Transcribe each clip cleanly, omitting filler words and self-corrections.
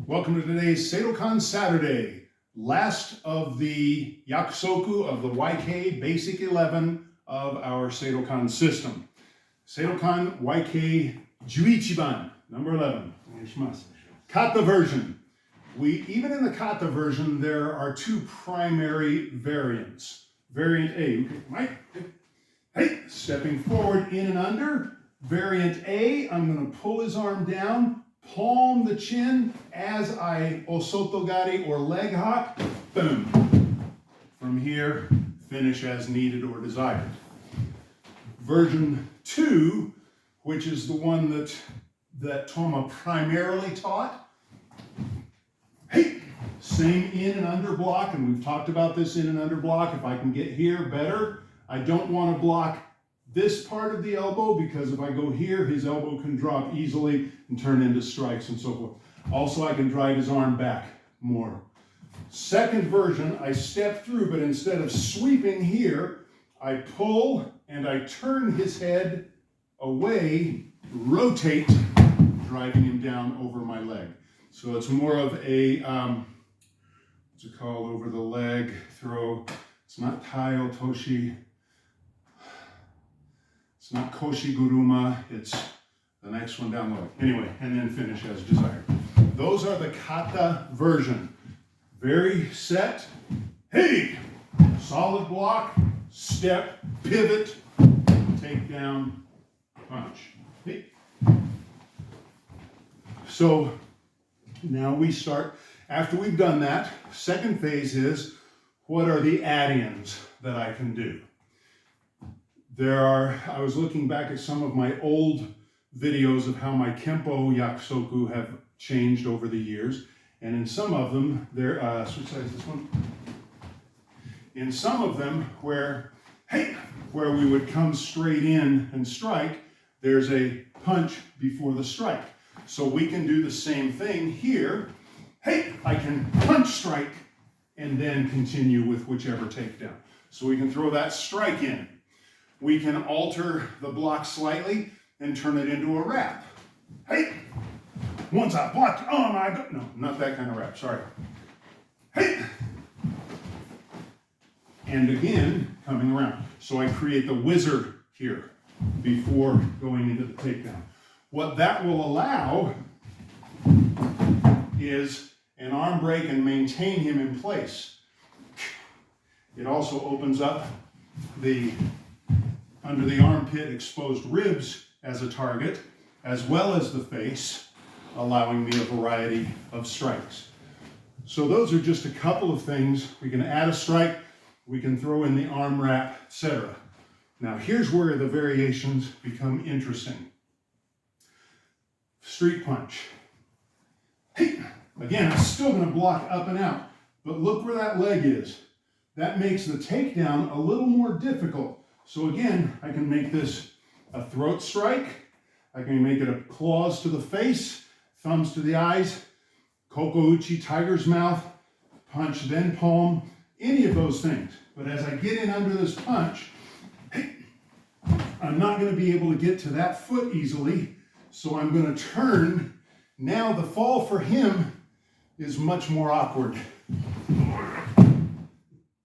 Welcome to today's Seidokan Saturday, last of the yakusoku of the YK Basic 11 of our Seidokan system. Seidokan YK Juichiban, number 11. Kata version. Even in the kata version, there are two primary variants. Variant A, hey, stepping forward in and under. Variant A, I'm going to pull his arm down, palm the chin as I osotogari or leg hop, boom. From here, finish as needed or desired. Version 2, which is the one that Toma primarily taught. Hey, same in and under block, and we've talked about this in and under block. If I can get here, better. I don't want to block this part of the elbow because if I go here, his elbow can drop easily and turn into strikes and so forth. Also, I can drive his arm back more. Second version, I step through, but instead of sweeping here, I pull and I turn his head away, rotate, driving him down over my leg. So it's more of a, what's it called, over the leg throw. It's not tai otoshi. It's not koshi guruma, it's the next one down the leg. Anyway, and then finish as desired. Those are the kata version. Very set, hey, solid block, step, pivot, takedown, punch. Hey. So now we start, after we've done that, second phase is, what are the add-ins that I can do? I was looking back at some of my old videos of how my Kempo yakusoku have changed over the years. And in some of them, switch sides this one. In some of them where we would come straight in and strike, there's a punch before the strike. So we can do the same thing here. Hey, I can punch strike and then continue with whichever takedown. So we can throw that strike in. We can alter the block slightly and turn it into a wrap. Hey, once I blocked, oh my God, no, not that kind of wrap, sorry. Hey, and again, coming around. So I create the wizard here before going into the takedown. What that will allow is an arm break and maintain him in place. It also opens up the under the armpit exposed ribs as a target, as well as the face, allowing me a variety of strikes. So those are just a couple of things. We can add a strike, we can throw in the arm wrap, etc. Now here's where the variations become interesting. Street punch. Hey, again, I'm still going to block up and out, but look where that leg is. That makes the takedown a little more difficult. So again, I can make this a throat strike. I can make it a claws to the face, thumbs to the eyes, kokouchi, tiger's mouth, punch, then palm, any of those things. But as I get in under this punch, I'm not going to be able to get to that foot easily. So I'm going to turn. Now the fall for him is much more awkward. And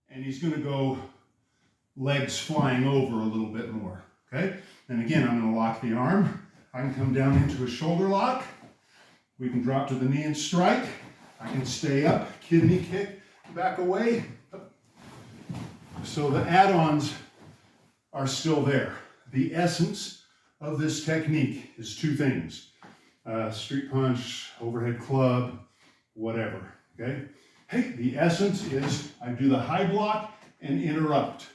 he's going to go legs flying over a little bit more, okay? And again, I'm going to lock the arm. I can come down into a shoulder lock. We can drop to the knee and strike. I can stay up, kidney kick, back away. So the add-ons are still there. The essence of this technique is two things. Street punch, overhead club, whatever, okay? Hey, the essence is I do the high block and interrupt.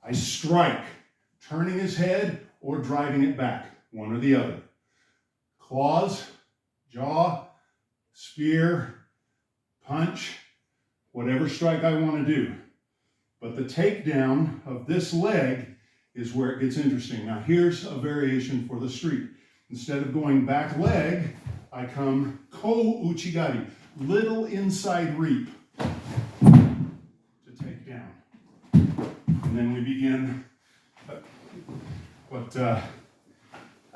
I strike, turning his head or driving it back, one or the other. Claws, jaw, spear, punch, whatever strike I want to do. But the takedown of this leg is where it gets interesting. Now here's a variation for the street. Instead of going back leg, I come ko-uchigari, little inside reap to take down. And then we begin what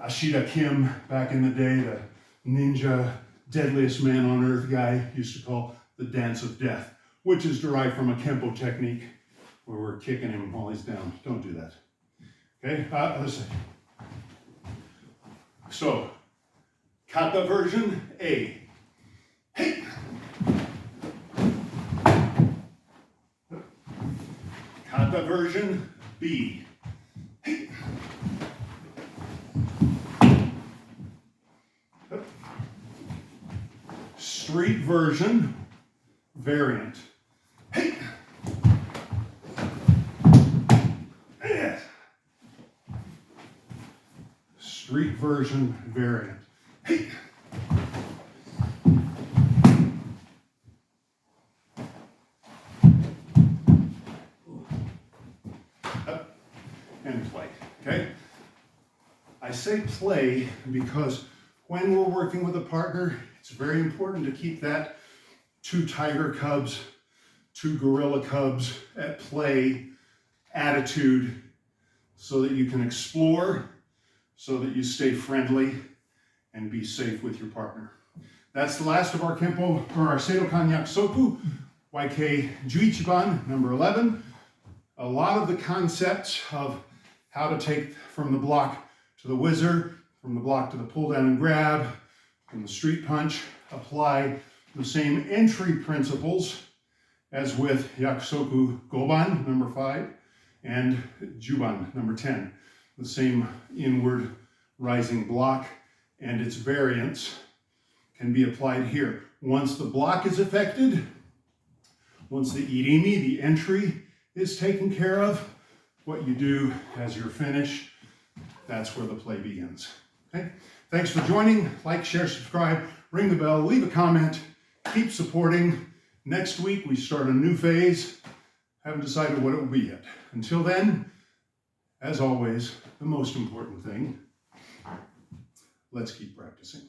Ashida Kim back in the day, the ninja deadliest man on earth guy used to call the dance of death, which is derived from a Kempo technique where we're kicking him while he's down. Don't do that. Okay, other side. So, kata version A. Hey. Kata version B. Hey. Street version variant. Hey. Yes. Street version variant. Hey. Up and play. Okay? I say play because when we're working with a partner, it's very important to keep that two tiger cubs, two gorilla cubs at play attitude so that you can explore, so that you stay friendly and be safe with your partner. That's the last of our Kempo, or our Seidokan Yakusoku, YK Juichiban, number 11. A lot of the concepts of how to take from the block to the whizzer, from the block to the pull down and grab, from the street punch, apply the same entry principles as with Yakusoku Goban, number 5, and Juban, number 10. The same inward rising block and its variants can be applied here. Once the block is affected, once the irimi, the entry, is taken care of, what you do as your finish, that's where the play begins. Okay? Thanks for joining. Like, share, subscribe, ring the bell, leave a comment, keep supporting. Next week, we start a new phase. Haven't decided what it will be yet. Until then, as always, the most important thing, let's keep practicing.